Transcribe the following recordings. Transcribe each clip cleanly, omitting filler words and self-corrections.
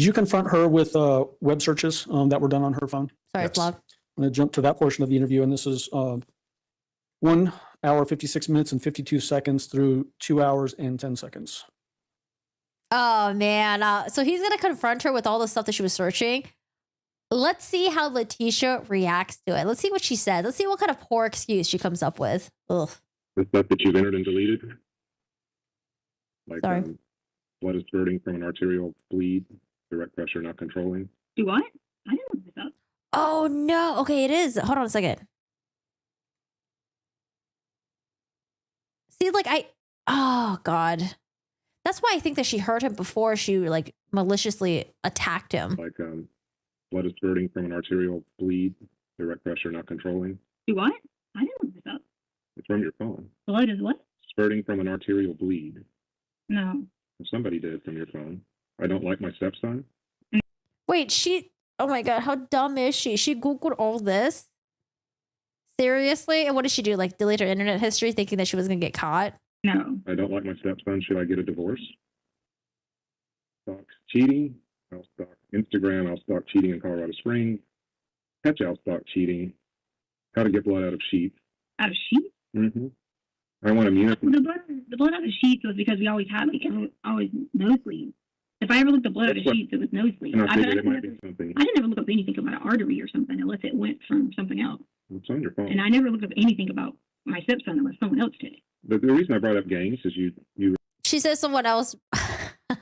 Did you confront her with web searches that were done on her phone? Sorry, it's loud. I'm going to jump to that portion of the interview, and this is 1 hour, 56 minutes, and 52 seconds through 2 hours and 10 seconds. Oh, man. So he's going to confront her with all the stuff that she was searching. Let's see how Letecia reacts to it. Let's see what she says. Let's see what kind of poor excuse she comes up with. Ugh. The stuff that you've entered and deleted? Like Sorry. Blood is spurting from an arterial bleed, direct pressure not controlling. Do what? I didn't look this up. Oh, no. Okay, it is. Hold on a second. See, like oh, God. That's why I think that she hurt him before she like maliciously attacked him. Like blood is spurting from an arterial bleed, direct pressure not controlling. Do what? I didn't look this up. It's from your phone. Blood is what? Spurting from an arterial bleed. No. Somebody did from your phone. I don't like my stepson. Wait, oh my God, how dumb is she? She Googled all this? Seriously? And what did she do? Like delete her internet history thinking that she was going to get caught? No. I don't like my stepson. Should I get a divorce? Stalk cheating. I'll stalk Instagram. I'll stalk cheating in Colorado Springs. Catch I'll stalk cheating. How to get blood out of sheep. Out of sheep? Mm-hmm. I want immunity. Well, the blood out of sheets was because we always had always nosebleeds. If I ever looked at blood out of sheets, it was nosebleeds. And I figured it might be something. I didn't ever look up anything about an artery or something unless it went from something else. It's on your phone. And I never looked up anything about my stepson unless someone else did. The reason I brought up gangs is you. She says someone else.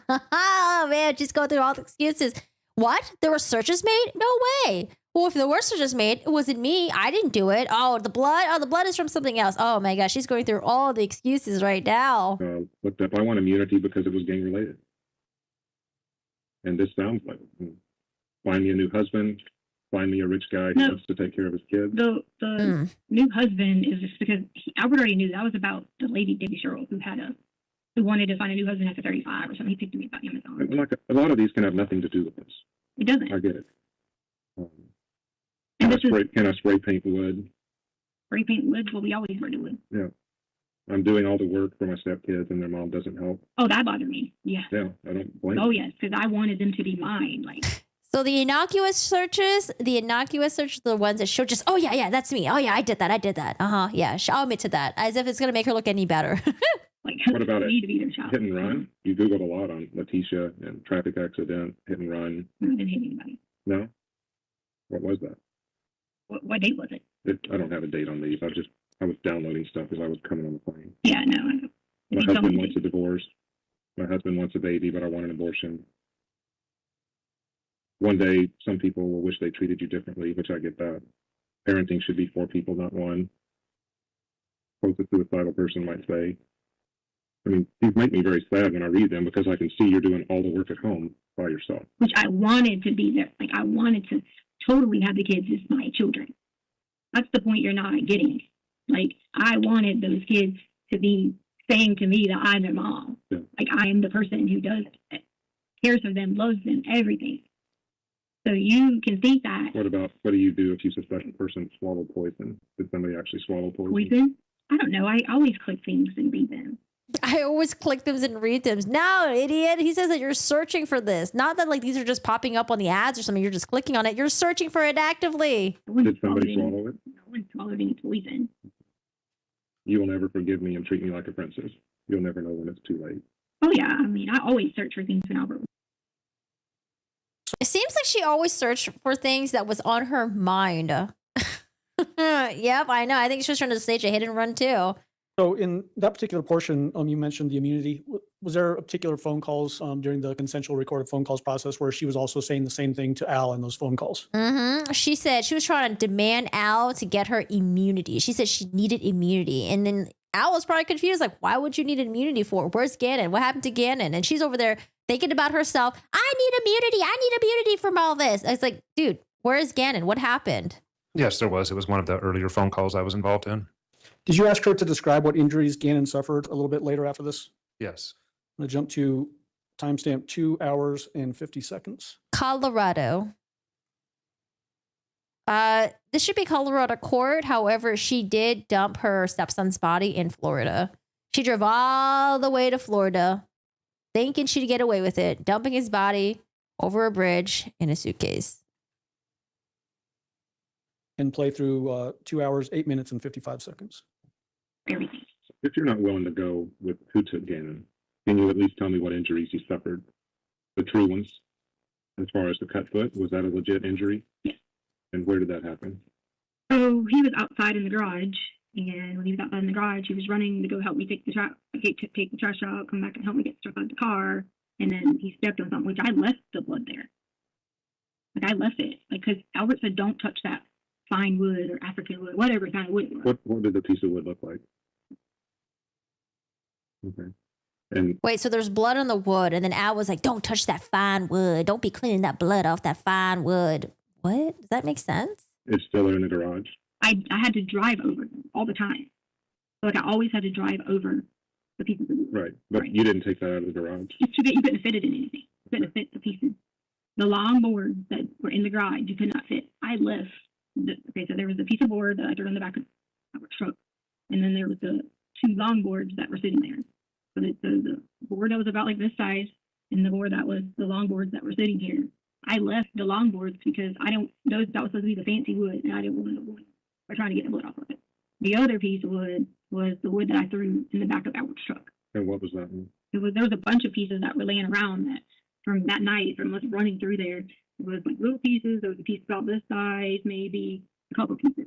Oh, man, she's going through all the excuses. What? There were searches made? No way. Well, if there were searches made, it wasn't me. I didn't do it. Oh, the blood? Oh, the blood is from something else. Oh, my gosh. She's going through all the excuses right now. Looked up. I want immunity because it was gang related. And this sounds like find me a new husband. Find me a rich guy who wants to take care of his kids. The new husband is just because Albert already knew that was about the lady Debbie Sherrill who wanted to find a new husband after 35 or something. He picked me about Amazon. And like a lot of these can have nothing to do with this. It doesn't. I get it. Can I spray paint wood? Spray paint wood? Well, we always spray wood. Yeah. I'm doing all the work for my stepkids and their mom doesn't help. Oh, that bothered me. Yeah. Yeah, I don't blame Oh, yes, because I wanted them to be mine. Like. So the innocuous searches, are the ones that show just, oh, yeah, that's me. Oh, yeah, I did that. Yeah, I'll admit to that. As if it's going to make her look any better. Like, what about it? To be their child. Hit and run? You Googled a lot on Letecia and traffic accident, hit and run. I didn't hit anybody. No? What was that? What date was it? I don't have a date on these. I was downloading stuff as I was coming on the plane. Yeah, no. I don't. My husband wants a divorce. My husband wants a baby, but I want an abortion. One day, some people will wish they treated you differently, which I get that. Parenting should be 4 people, not 1. Suppose a suicidal person might say. I mean, these make me very sad when I read them because I can see you're doing all the work at home by yourself. Which I wanted to be there. Like, I wanted to totally have the kids as my children. That's the point you're not getting. Like, I wanted those kids to be saying to me that I'm their mom. Yeah. Like, I am the person who does it, cares for them, loves them, everything. So you can think that. What do you do if you suspect a person swallowed poison? Did somebody actually swallow poison? Poison? I don't know. I always click things and read them. I always click them and read them. No, idiot. He says that you're searching for this. Not that like these are just popping up on the ads or something. You're just clicking on it. You're searching for it actively. Did somebody swallow it? No one swallowed any poison. You will never forgive me and treat me like a princess. You'll never know when it's too late. Oh, yeah. I mean, I always search for things when Albert. It seems like she always searched for things that was on her mind. Yep, I know. I think she was trying to stage a hit and run too. So in that particular portion, you mentioned the immunity. Was there particular phone calls during the consensual recorded phone calls process where she was also saying the same thing to Al in those phone calls? Mm-hmm. She said she was trying to demand Al to get her immunity. She said she needed immunity. And then Al was probably confused. Like, why would you need immunity for? Where's Gannon? What happened to Gannon? And she's over there thinking about herself. I need immunity. I need immunity from all this. It's like, dude, where's Gannon? What happened? Yes, there was. It was one of the earlier phone calls I was involved in. Did you ask her to describe what injuries Gannon suffered a little bit later after this? Yes. I'm going to jump to timestamp 2 hours and 50 seconds. Colorado. This should be Colorado court. However, she did dump her stepson's body in Florida. She drove all the way to Florida, thinking she'd get away with it, dumping his body over a bridge in a suitcase. And play through 2 hours, 8 minutes, and 55 seconds. Everything. If you're not willing to go with who took Gannon, can you at least tell me what injuries he suffered? The true ones. As far as the cut foot, was that a legit injury? Yes. And where did that happen? So he was outside in the garage, and when he was outside in the garage, he was running to go help me take the trash, take the trash out, come back and help me get stuff out of the car, and then he stepped on something, which I left the blood there. Like I left it, like because Albert said, "Don't touch that fine wood or African wood, whatever kind of wood it was." What did the piece of wood look like? Okay. And Wait, so there's blood on the wood, and then Al was like, "Don't touch that fine wood. Don't be cleaning that blood off that fine wood." What? Does that make sense? it's still in the garage. I had to drive over them all the time. So, like I always had to drive over the pieces of wood. Right. But Right. you didn't take that out of the garage. You couldn't fit it in anything. You couldn't fit the pieces. The long boards that were in the garage, you could not fit. I left. Okay, so there was a piece of board that I threw in the back of our truck, and then there was the two long boards that were sitting there. So the board that was about like this size, and the board that was the long boards that were sitting here. I left the long boards because that was supposed to be the fancy wood, and I didn't want the wood. We're trying to get the wood off of it. The other piece of wood was the wood that I threw in the back of Albert's truck. And what was that one? There was a bunch of pieces that were laying around that from that night, from us running through there. It was like little pieces. There was a piece about this size, maybe a couple pieces.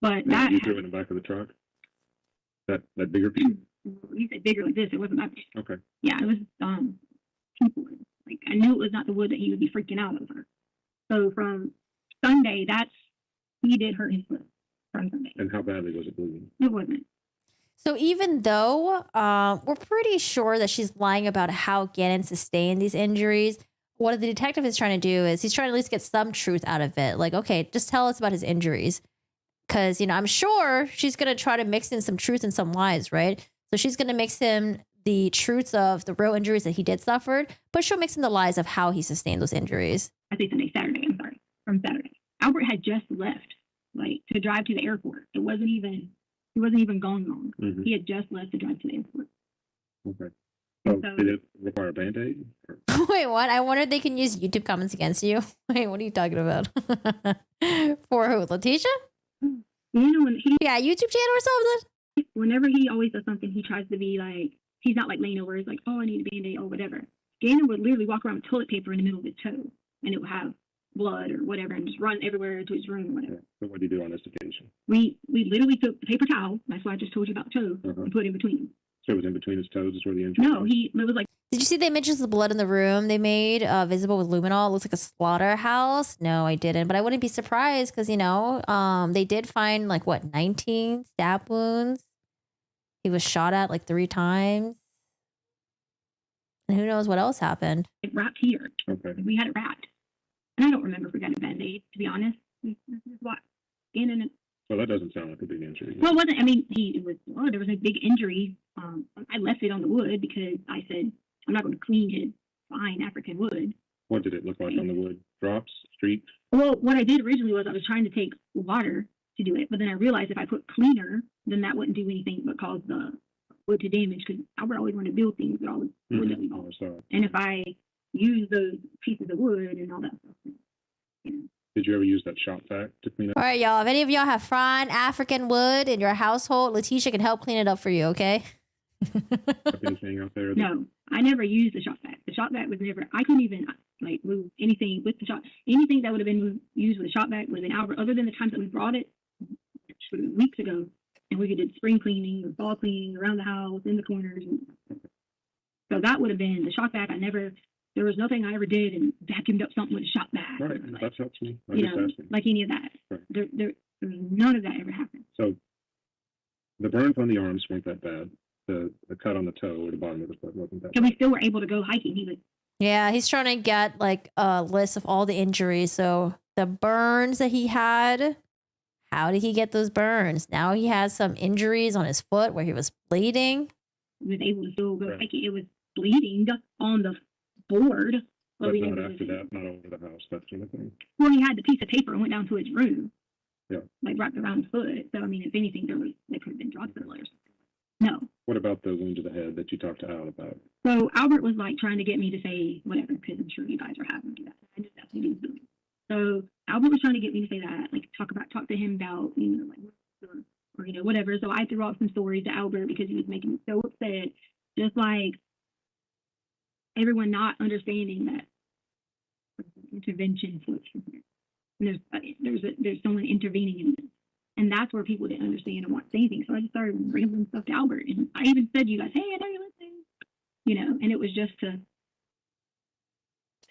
But that You threw it in the back of the truck? That bigger piece? you said bigger like this. It wasn't that big. Okay. Yeah, it was cheap wood. Like I knew it was not the wood that he would be freaking out over. So from Sunday, he did hurt his foot from Sunday. And how badly was it bleeding? It wasn't. So even though we're pretty sure that she's lying about how Gannon sustained these injuries, what the detective is trying to do is he's trying to at least get some truth out of it. Like, okay, just tell us about his injuries. Because, I'm sure she's going to try to mix in some truth and some lies, right? So she's going to mix in the truths of the real injuries that he did suffer, but she'll mix in the lies of how he sustained those injuries. I say Saturday, I'm sorry, from Saturday. Albert had just left, like, to drive to the airport. He wasn't even gone long. Mhm. He had just left to drive to the airport. Okay. So So- did it require a Band-Aid? Or- Wait, what? I wonder if they can use YouTube comments against you. Wait, what are you talking about? For who? Letecia? When Yeah, YouTube channel or something? whenever he always does something, he tries to be like, he's not like laying over, he's like, oh, I need a Band-Aid or whatever. Gannon would literally walk around with toilet paper in the middle of his toe, and it would have blood or whatever, and just run everywhere to his room or whatever. So what did you do on this occasion? We literally took the paper towel, that's why I just told you about the toe, Uh-huh. and put it in between them. So it was in between his toes is where the injury No, was? it was like, Did you see the images of the blood in the room they made visible with luminol? It looks like a slaughterhouse. No, I didn't, but I wouldn't be surprised because, they did find 19 stab wounds. He was shot at 3 times. And who knows what else happened. wrapped here. Okay. We had it wrapped. And I don't remember if we got a Band-Aid, to be honest. This is what Gannon. So that doesn't sound like a big injury. Well, it wasn't. I mean, there was a big injury. I left it on the wood because I said I'm not going to clean his fine African wood. What did it look like on the wood? Drops? Streaks? Well, what I did originally was I was trying to take water to do it, but then I realized if I put cleaner, then that wouldn't do anything but cause the wood to damage because Albert always wanted to build things with all the wood that we Oh, bought. so And if I use those pieces of wood and all that stuff, did you ever use that shop vac to clean up? All right, y'all. If any of y'all have fine African wood in your household, Letecia can help clean it up for you, okay? Anything out there? that- No, I never used the shop vac. The shop vac was never. I couldn't even move anything with the shop. Anything that would have been used with the shop vac would have been Albert. Other than the times that we brought it weeks ago, and we did spring cleaning or fall cleaning around the house in the corners. So that would have been the shop vac. There was nothing I ever did and vacuumed up something with a shop vac. Right. Like, That helps me. I'm you just know, asking. like any of that. Right. There was none of that ever happened. So the burns on the arms weren't that bad. The cut on the toe or the bottom of the foot wasn't that And bad. we still were able to go hiking. He was Yeah, he's trying to get a list of all the injuries. So the burns that he had, how did he get those burns? Now he has some injuries on his foot where he was bleeding. able to still go Right. hiking. It was bleeding on the board. But we not didn't after really- that, not over the house, that sort of thing. Well, he had the piece of paper and went down to his room. Yeah. Wrapped around his foot. So, I mean, if anything, there could have been drugs in there or something. No. What about the wound to the head that you talked to Al about? So Albert was like trying to get me to say whatever, because I'm sure you guys are having to do that. I just that's what he was doing. So Albert was trying to get me to say that, like talk to him about, like or whatever. So I threw out some stories to Albert because he was making me so upset. Just like everyone not understanding that intervention. There's someone intervening in this. And that's where people didn't understand and want to say anything. So I just started rambling stuff to Albert. And I even said to you guys, hey, I know you're listening. And it was just to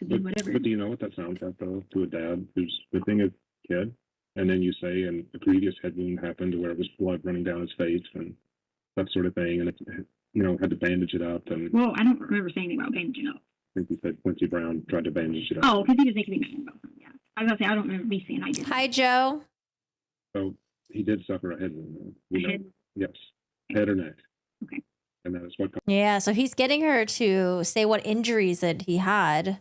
do whatever. But do you know what that sounds like, though, to a dad who's the thing is kid? And then you say, and the previous head wound happened where it was blood running down his face and that sort of thing. And it, had to bandage it up. And well, I don't remember saying anything about bandaging up. I think you said Quincy Brown tried to bandage it up. Oh, because he was making me mad about something. Yeah. I was going to say, I don't remember me saying I did. Hi, Joe. So he did suffer a head wound. Head? Yes. Head or neck. Okay. And that is what Yeah, so he's getting her to say what injuries that he had.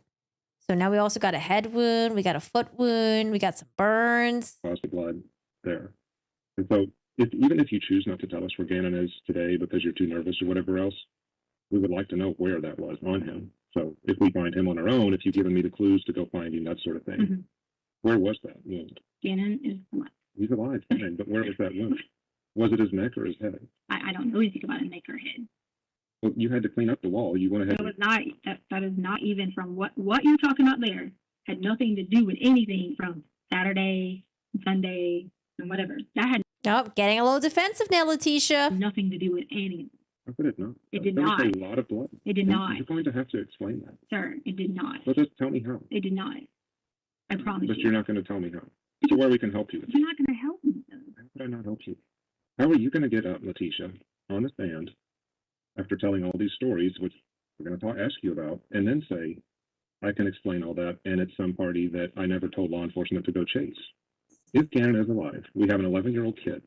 So now we also got a head wound, we got a foot wound, we got some burns. caused the blood there. And so even if you choose not to tell us where Gannon is today because you're too nervous or whatever else, we would like to know where that was on him. So if we find him on our own, if you've given me the clues to go find him, that sort of thing, Mm-hmm. where was that wound? Gannon is alive. He's alive, fine, but where was that wound? Was it his neck or his head? I don't know anything about a neck or head. Well, you had to clean up the wall. You went ahead. That was not that is not even from what you're talking about there had nothing to do with anything from Saturday, Sunday, and whatever. That had Oh, getting a little defensive now, Letecia. nothing to do with anything. How could it not? It did There not. was a lot of blood. It did not. You're going to have to explain that. Sir, it did not. Well, just tell me how. It did not. I promise But you. you're not going to tell me how. So where we can help you. You're not going to help me, though. How could I not help you? How are you going to get up, Letecia, on the stand after telling all these stories, which we're going to ask you about, and then say, I can explain all that, and it's some party that I never told law enforcement to go chase? If Gannon is alive, we have an 11-year-old kid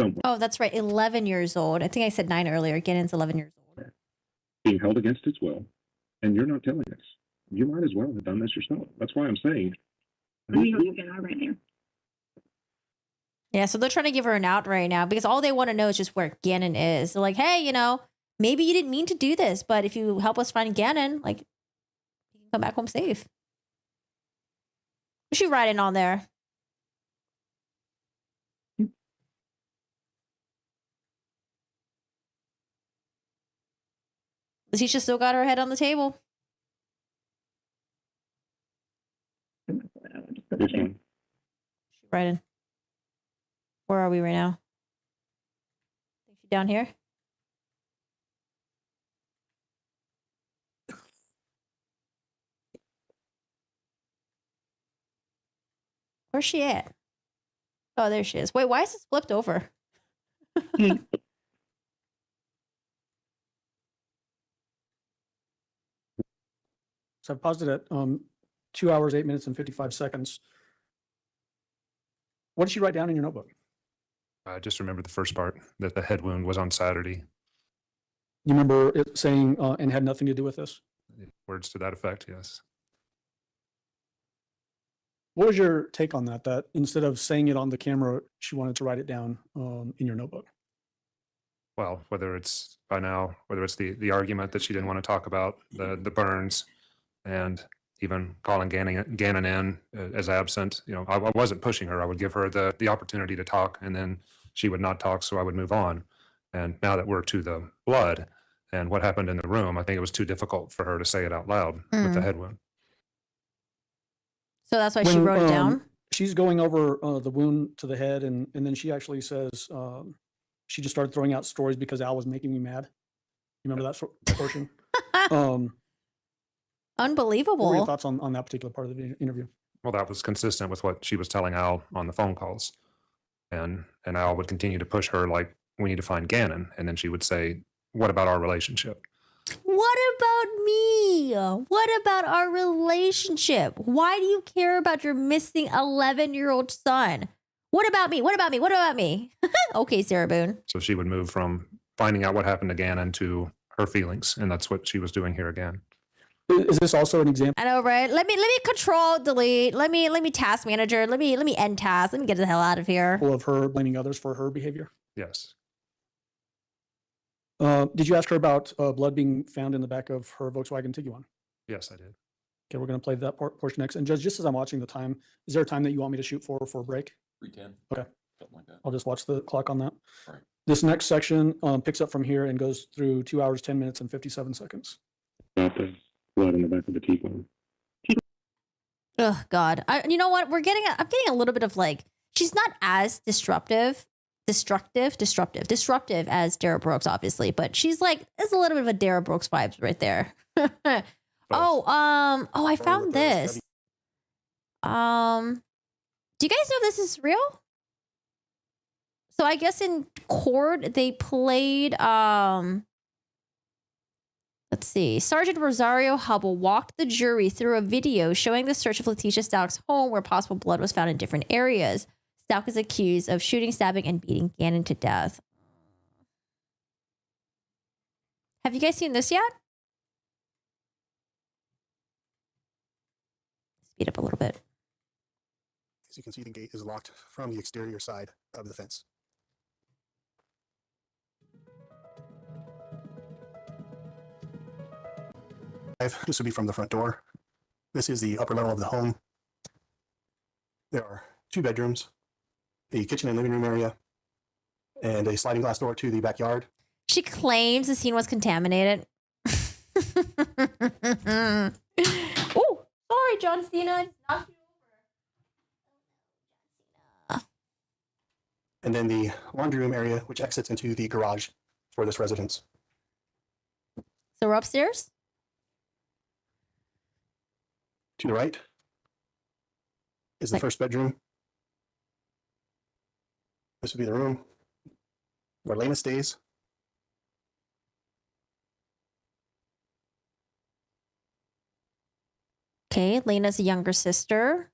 somewhere Oh, that's right. 11 years old. I think I said 9 earlier. Gannon's 11 years old. being held against his will, and you're not telling us. You might as well have done this yourself. That's why I'm saying. Let me look at it right there. Yeah, so they're trying to give her an out right now because all they want to know is just where Gannon is. They're like, hey, maybe you didn't mean to do this, but if you help us find Gannon, you can come back home safe. What's she writing on there? Letecia still got her head on the table. Which one? She writing. Where are we right now? Think she's down here? Where's she at? Oh, there she is. Wait, why is this flipped over? So I've paused it at 2 hours, 8 minutes, and 55 seconds. What did she write down in your notebook? I just remember the first part, that the head wound was on Saturday. You remember it saying, and had nothing to do with this? Words to that effect, yes. What was your take on that? That instead of saying it on the camera, she wanted to write it down in your notebook? Well, whether it's the argument that she didn't want to talk about, the burns, and even calling Gannon in as absent. I wasn't pushing her. I would give her the opportunity to talk, and then she would not talk, so I would move on. And now that we're to the blood and what happened in the room, I think it was too difficult for her to say it out loud with the head wound. So that's why she wrote it down? She's going over the wound to the head, and then she actually says she just started throwing out stories because Al was making me mad. You remember that portion? Unbelievable. What were your thoughts on that particular part of the interview? Well, that was consistent with what she was telling Al on the phone calls. And Al would continue to push her like, we need to find Gannon. And then she would say, what about our relationship? What about me? What about our relationship? Why do you care about your missing 11-year-old son? What about me? What about me? What about me? Okay, Sarah Boone. So she would move from finding out what happened to Gannon to her feelings. And that's what she was doing here again. Is this also an example I know, right? Let me control delete. Let me task manager. Let me end task. Let me get the hell out of here. of her blaming others for her behavior? Yes. Did you ask her about blood being found in the back of her Volkswagen Tiguan? Yes, I did. Okay, we're going to play that portion next. And Judge, just as I'm watching the time, is there a time that you want me to shoot for a break? 3:10. Okay. Something like that. I'll just watch the clock on that. All right. This next section picks up from here and goes through 2 hours, 10 minutes, and 57 seconds. About the blood in the back of the Tiguan. Oh God. You know what? I'm getting a little bit of like, she's not as disruptive as Dara Brooks, obviously, but she's like, there's a little bit of a Dara Brooks vibes right there. I found this. Do you guys know if this is real? So I guess in court they played let's see. Sergeant Rosario Hubble walked the jury through a video showing the search of Letecia Stauch's home where possible blood was found in different areas. Stauch is accused of shooting, stabbing, and beating Gannon to death. Have you guys seen this yet? Speed up a little bit. As you can see, the gate is locked from the exterior side of the fence. This would be from the front door. This is the upper level of the home. There are 2 bedrooms, a kitchen and living room area, and a sliding glass door to the backyard. She claims the scene was contaminated. Oh, sorry, John Cena. I just knocked you over. And then the laundry room area, which exits into the garage for this residence. So we're upstairs? To the right is the first bedroom. This would be the room where Lena stays. Okay, Lena's a younger sister.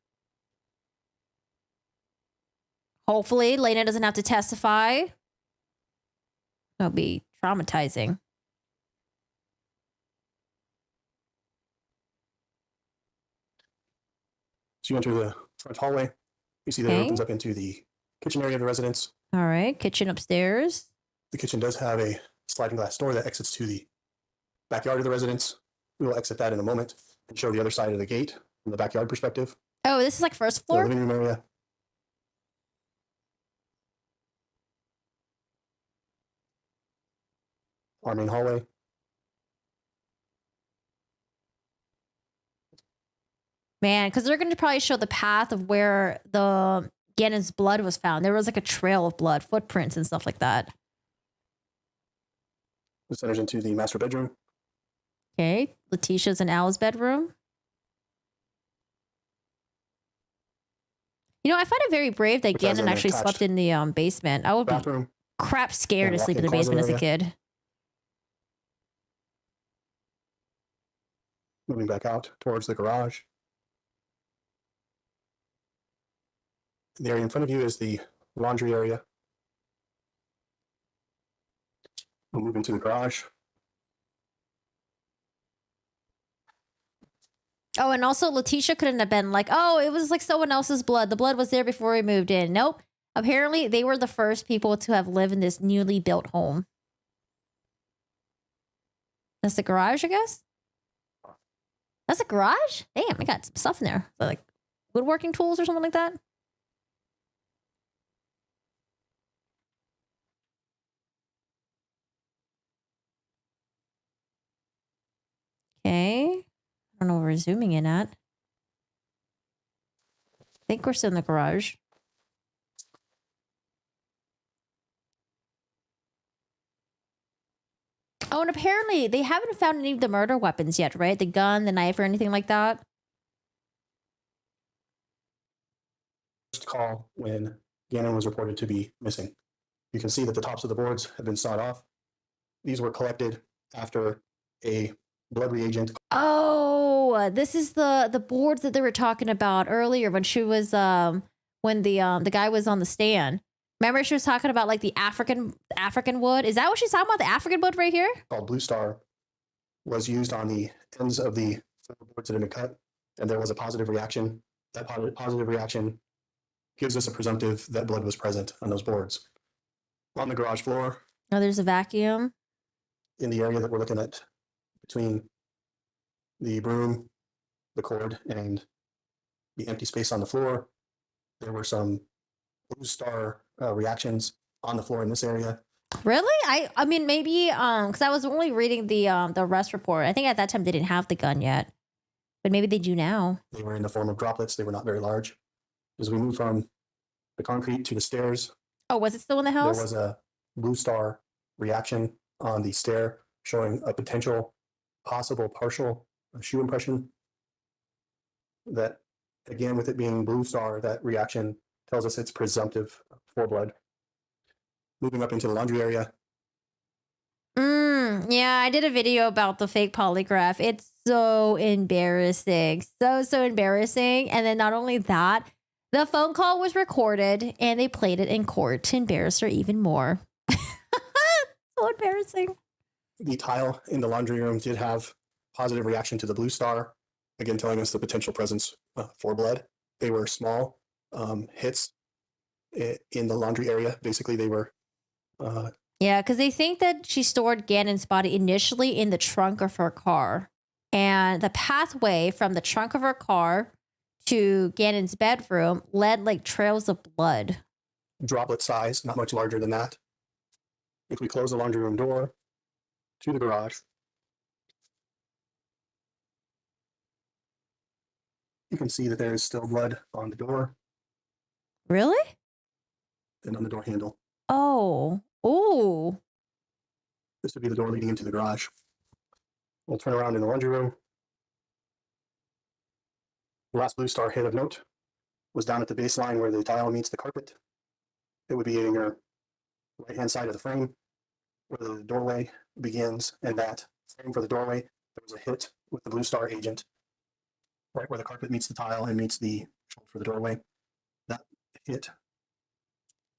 Hopefully, Lena doesn't have to testify. That'll be traumatizing. So you enter the front hallway. You see that it Okay. opens up into the kitchen area of the residence. All right, kitchen upstairs. The kitchen does have a sliding glass door that exits to the backyard of the residence. We will exit that in a moment and show the other side of the gate from the backyard perspective. Oh, this is like first The floor? living room area. Our main hallway. Man, because they're going to probably show the path of where the Gannon's blood was found. There was like a trail of blood, footprints and stuff like that. This enters into the master bedroom. Okay, Leticia's and Al's bedroom. You know, I find it very brave that Which has Gannon an actually attached slept in the basement. I would be Bathroom. crap scared to and sleep in the walk-in basement as a closet kid. Moving back out towards the garage. The area in front of you is the laundry area. We'll move into the garage. Oh, and also Letecia couldn't have been like, oh, it was like someone else's blood. The blood was there before we moved in. Nope. Apparently, they were the first people to have lived in this newly built home. That's the garage, I guess? That's a garage? Damn, I got some stuff in there. Like woodworking tools or something like that? Okay. I don't know where we're zooming in at. I think we're still in the garage. Oh, and apparently they haven't found any of the murder weapons yet, right? The gun, the knife, or anything like that? First call when Gannon was reported to be missing. You can see that the tops of the boards have been sawed off. These were collected after a blood reagent. Oh, this is the boards that they were talking about earlier when she was when the guy was on the stand. Remember she was talking about like the African wood? Is that what she's talking about? The African wood right here? Called Blue Star was used on the ends of the boards that had been cut, and there was a positive reaction. That positive reaction gives us a presumptive that blood was present on those boards. On the garage floor, Oh, there's a vacuum. in the area that we're looking at between the broom, the cord, and the empty space on the floor. There were some blue star reactions on the floor in this area. Really? I mean maybe because I was only reading the arrest report. I think at that time they didn't have the gun yet, but maybe they do now. They were in the form of droplets. They were not very large. As we move from the concrete to the stairs, Oh, was it still in the there house? was a blue star reaction on the stair showing a potential possible partial shoe impression. That, again, with it being blue star, that reaction tells us it's presumptive for blood. Moving up into the laundry area, Yeah, I did a video about the fake polygraph. It's so embarrassing. So embarrassing. And then not only that, the phone call was recorded and they played it in court to embarrass her even more. So embarrassing. the tile in the laundry room did have positive reaction to the blue star, again telling us the potential presence for blood. They were small hits in the laundry area. Basically, they were Yeah, because they think that she stored Gannon's body initially in the trunk of her car. And the pathway from the trunk of her car to Gannon's bedroom led like trails of blood. droplet size, not much larger than that. If we close the laundry room door to the garage, you can see that there is still blood on the door Really? and on the door handle. Oh. Ooh. This would be the door leading into the garage. We'll turn around in the laundry room. The last blue star hit of note was down at the baseline where the tile meets the carpet. It would be in your right-hand side of the frame where the doorway begins, and that frame for the doorway, there was a hit with the blue star agent right where the carpet meets the tile and meets the shoulder for the doorway. That hit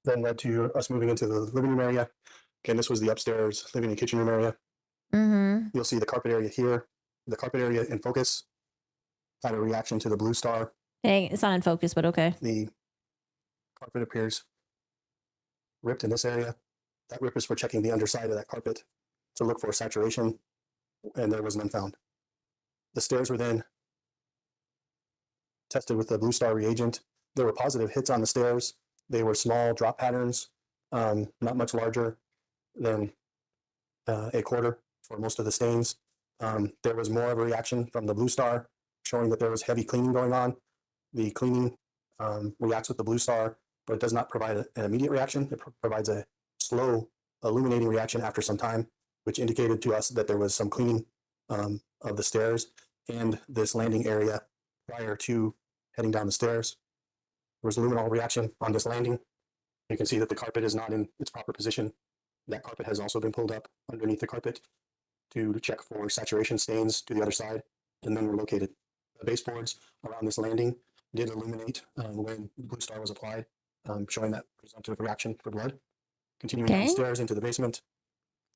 then led to us moving into the living room area. Again, this was the upstairs living and kitchen room area. Mm-hmm. You'll see the carpet area here. The carpet area in focus had a reaction to the blue star. Dang, it's not in focus, but okay. The carpet appears ripped in this area. That rip is for checking the underside of that carpet to look for saturation, and there was none found. The stairs were then tested with the blue star reagent. There were positive hits on the stairs. They were small drop patterns, not much larger than a quarter for most of the stains. There was more of a reaction from the blue star, showing that there was heavy cleaning going on. The cleaning reacts with the blue star, but it does not provide an immediate reaction. It provides a slow illuminating reaction after some time, which indicated to us that there was some cleaning of the stairs and this landing area prior to heading down the stairs. There was a luminol reaction on this landing. You can see that the carpet is not in its proper position. That carpet has also been pulled up underneath the carpet to check for saturation stains to the other side, and then were located. The baseboards around this landing did illuminate when the blue star was applied, showing that presumptive reaction for blood. Continuing Okay. downstairs into the basement.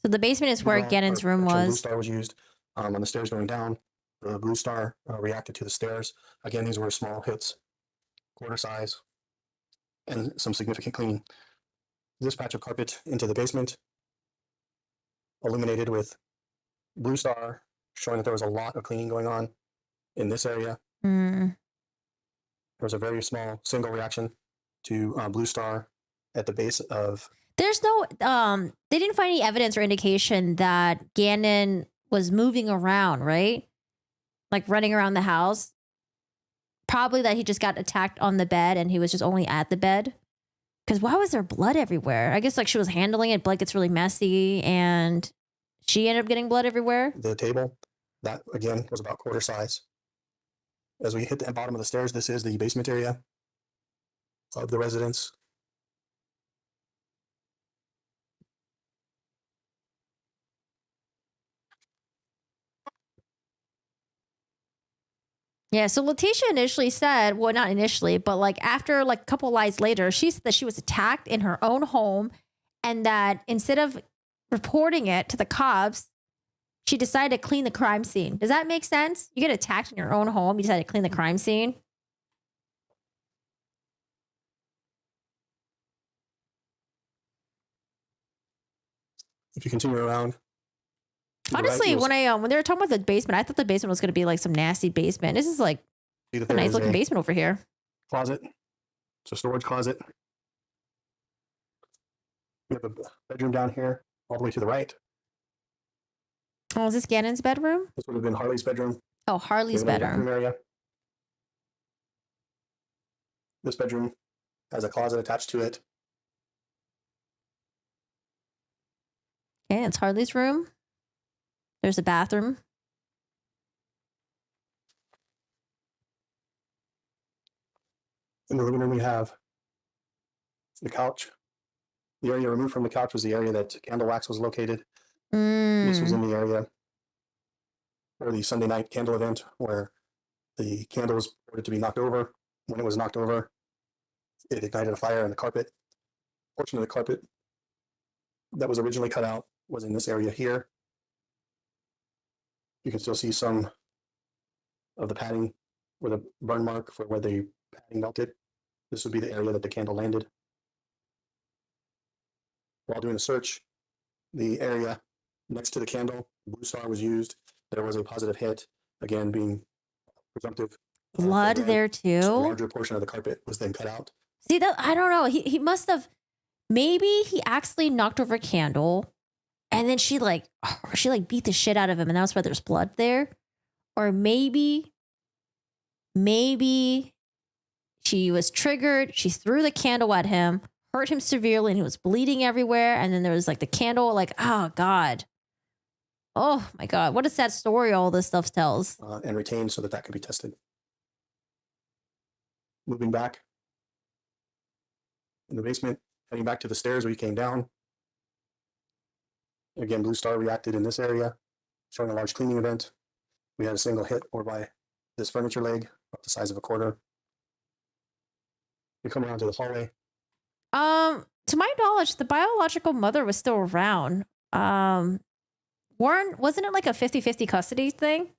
So the basement is where Well, Gannon's or room actually, Blue was. star was used on the stairs going down. The blue star reacted to the stairs. Again, these were small hits, quarter size, and some significant cleaning. This patch of carpet into the basement, illuminated with blue star, showing that there was a lot of cleaning going on in this area. Mm. There was a very small single reaction to blue star at the base of. There's no they didn't find any evidence or indication that Gannon was moving around, right? Like running around the house. Probably that he just got attacked on the bed and he was just only at the bed. Because why was there blood everywhere? I guess like she was handling it, blood gets really messy and she ended up getting blood everywhere. The table, that again was about quarter size. As we hit the bottom of the stairs, this is the basement area of the residence. Yeah, so Letecia initially said, well, not initially, but like after like a couple lies later, she said that she was attacked in her own home and that instead of reporting it to the cops, she decided to clean the crime scene. Does that make sense? You get attacked in your own home, you decided to clean the crime scene. If you continue around, the right, Honestly, you'll when they were talking about the basement, I thought the basement was going to be like some nasty basement. This is like see that a there nice is looking a basement over here. closet. It's a storage closet. We have a bedroom down here, all the way to the right. Oh, is this Gannon's bedroom? This would have been Harley's bedroom. Oh, We Harley's have another bedroom. area. This bedroom has a closet attached to it. Okay, it's Harley's room. There's a bathroom. In the living room, we have the couch. The area removed from the couch was the area that candle wax was located. This was Mm. in the area for the Sunday night candle event where the candle was reported to be knocked over. When it was knocked over, it ignited a fire in the carpet. Portion of the carpet that was originally cut out was in this area here. You can still see some of the padding where the burn mark for where the padding melted. This would be the area that the candle landed. While doing the search, the area next to the candle, Blue Star was used. There was a positive hit, again being presumptive. for Blood blood. there A too. larger portion of the carpet was then cut out. See that? I don't know. He must have. Maybe he accidentally knocked over a candle, and then she beat the shit out of him, and that's why there's blood there. Or maybe she was triggered. She threw the candle at him, hurt him severely, and he was bleeding everywhere. And then there was like the candle, like, oh God. Oh my God. What a sad story all this stuff tells. And retained so that that could be tested. Moving back in the basement, heading back to the stairs where you came down. Again, Blue Star reacted in this area, showing a large cleaning event. We had a single hit over by this furniture leg, about the size of a quarter. We come around to the hallway. To my knowledge, the biological mother was still around. Warren, wasn't it like a 50-50 custody thing?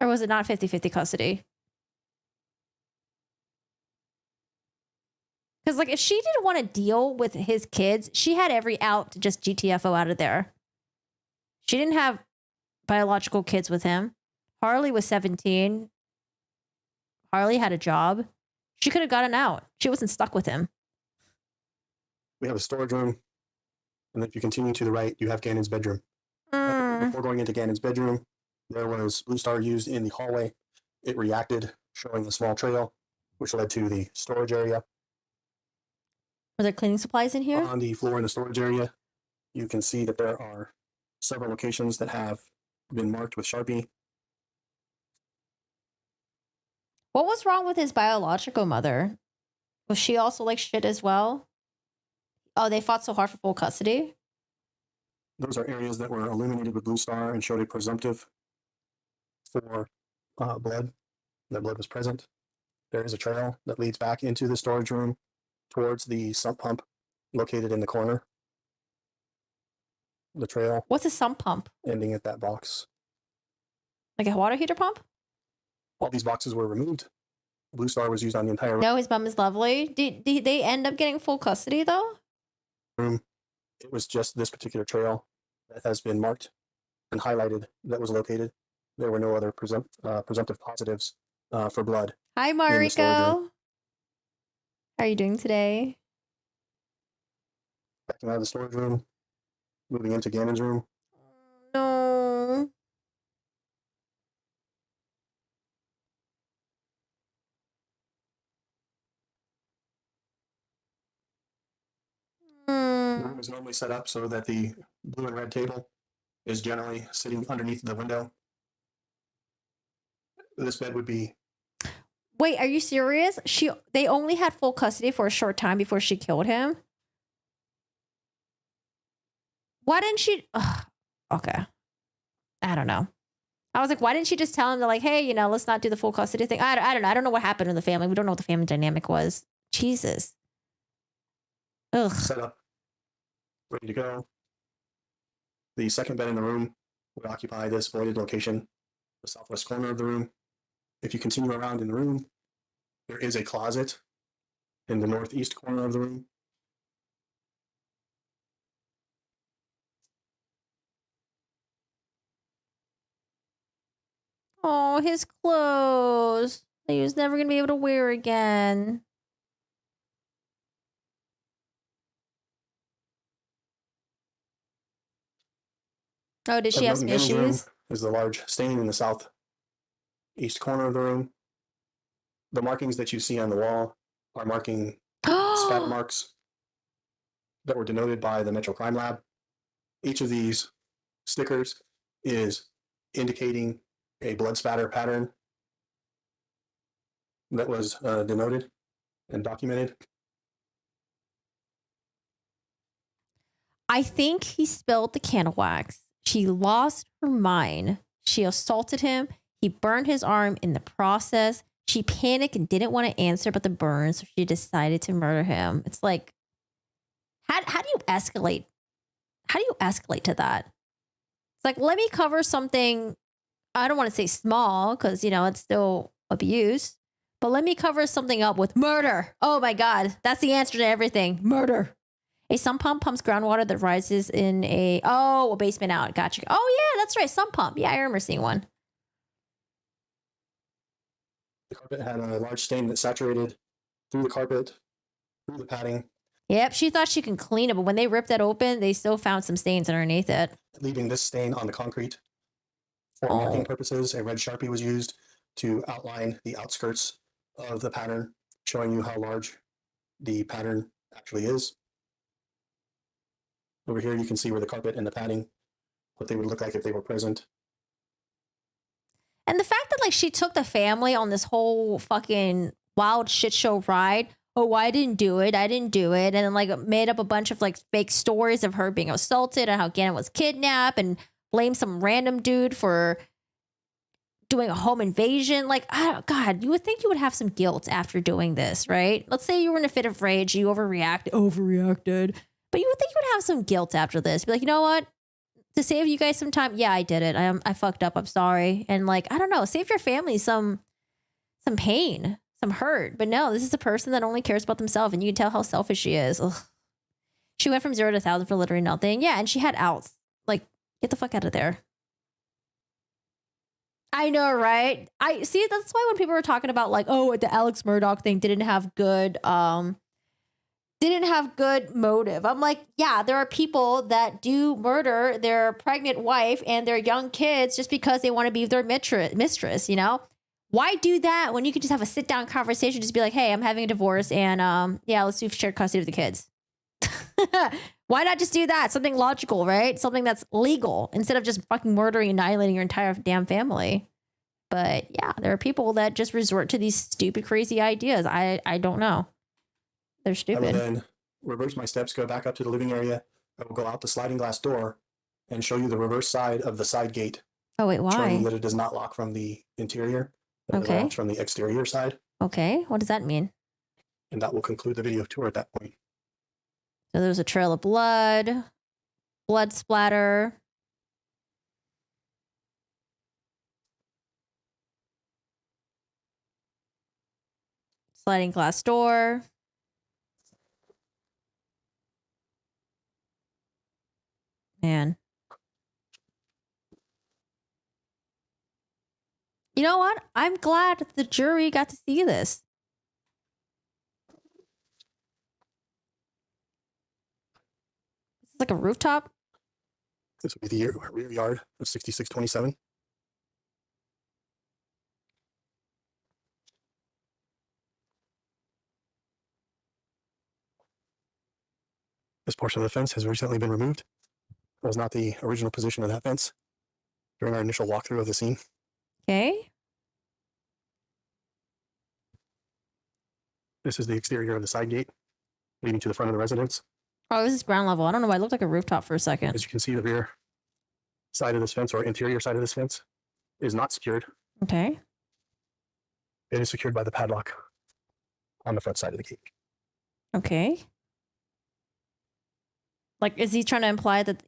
Or was it not 50-50 custody? Because like if she didn't want to deal with his kids, she had every out to just GTFO out of there. She didn't have biological kids with him. Harley was 17. Harley had a job. She could have gotten out. She wasn't stuck with him. We have a storage room. And then if you continue to the right, you have Gannon's bedroom. Before going into Gannon's bedroom, there was Blue Star used in the hallway. It reacted, showing a small trail, which led to the storage area. Were there cleaning supplies in here? On the floor in the storage area, you can see that there are several locations that have been marked with Sharpie. What was wrong with his biological mother? Was she also like shit as well? Oh, they fought so hard for full custody? Those are areas that were illuminated with Blue Star and showed a presumptive for blood. That blood was present. There is a trail that leads back into the storage room towards the sump pump located in the corner. The trail What's a sump pump? ending at that box. Like a water heater pump? All these boxes were removed. Blue Star was used on the entire No, his mom is lovely. Did they end up getting full custody though? room. It was just this particular trail that has been marked and highlighted that was located. There were no other presumptive positives for blood. Hi, the storage Mariko. How are you doing today? Backing out of the storage room, moving into Gannon's room. No. The Hmm. room is normally set up so that the blue and red table is generally sitting underneath the window. This bed would be Wait, are you serious? They only had full custody for a short time before she killed him. Why didn't she? Ugh, okay, I don't know. I was like, why didn't she just tell him that, like, hey, let's not do the full custody thing? I don't know. I don't know what happened in the family. We don't know what the family dynamic was. Jesus. Ugh. set up, ready to go. The second bed in the room would occupy this voided location, the southwest corner of the room. If you continue around in the room, there is a closet in the northeast corner of the room. Oh, his clothes that he was never going to be able to wear again. Oh, did Of she have note some in Gammon's room issues? is the large stain in the southeast corner of the room. The markings that you see on the wall are spatter marks that were denoted by the Metro Crime Lab. Each of these stickers is indicating a blood spatter pattern that was denoted and documented. I think he spilled the candle wax. She lost her mind. She assaulted him. He burned his arm in the process. She panicked and didn't want to answer about the burns, so she decided to murder him. It's like, how do you escalate? How do you escalate to that? It's like, let me cover something, I don't want to say small because, you know, it's still abuse, but let me cover something up with murder. Oh my God. That's the answer to everything. Murder. A sump pump pumps groundwater that rises in a basement out. Gotcha. Oh yeah, that's right. Sump pump. Yeah, I remember seeing one. The carpet had a large stain that saturated through the carpet, through the padding, Yep, she thought she can clean it, but when they ripped that open, they still found some stains underneath it. leaving this stain on the concrete. For marking purposes, a red Sharpie was used to outline the outskirts of the pattern, showing you how large the pattern actually is. Over here, you can see where the carpet and the padding, what they would look like if they were present. And the fact that like she took the family on this whole fucking wild shit show ride. Oh, I didn't do it. I didn't do it. And then like made up a bunch of like fake stories of her being assaulted and how Gannon was kidnapped and blamed some random dude for doing a home invasion. Like, God, you would think you would have some guilt after doing this, right? Let's say you were in a fit of rage, you overreacted, but you would think you would have some guilt after this. Be like, you know what? To save you guys some time, yeah, I did it. I fucked up. I'm sorry. And like, I don't know, save your family some pain, some hurt. But no, this is a person that only cares about themselves, and you can tell how selfish she is. Ugh. She went from 0 to 1,000 for literally nothing. Yeah, and she had outs. Like, get the fuck out of there. I know, right? I see. That's why when people were talking about like, oh, the Alex Murdaugh thing didn't have good motive. I'm like, yeah, there are people that do murder their pregnant wife and their young kids just because they want to be their mistress, you know? Why do that when you could just have a sit down conversation, just be like, hey, I'm having a divorce and yeah, let's do shared custody of the kids. Why not just do that? Something logical, right? Something that's legal instead of just fucking murdering, annihilating your entire damn family. But yeah, there are people that just resort to these stupid, crazy ideas. I don't know. They're I will stupid. then reverse my steps, go back up to the living area. I will go out the sliding glass door and show you the reverse side of the side gate, Oh, wait, showing you why? that it does not lock from the interior, but Okay. it locks from the exterior side. Okay. What does that mean? And that will conclude the video tour at that point. So there's a trail of blood splatter. Sliding glass door. Man. You know what? I'm glad the jury got to see this. This is like a rooftop. This will be the rear yard of 6627. This portion of the fence has recently been removed. It was not the original position of that fence during our initial walkthrough of the scene. Okay. This is the exterior of the side gate leading to the front of the residence. Oh, this is ground level. I don't know why it looked like a rooftop for a second. As you can see, the rear side of this fence or interior side of this fence is not secured. Okay. It is secured by the padlock on the front side of the gate. Okay. Like, is he trying to imply that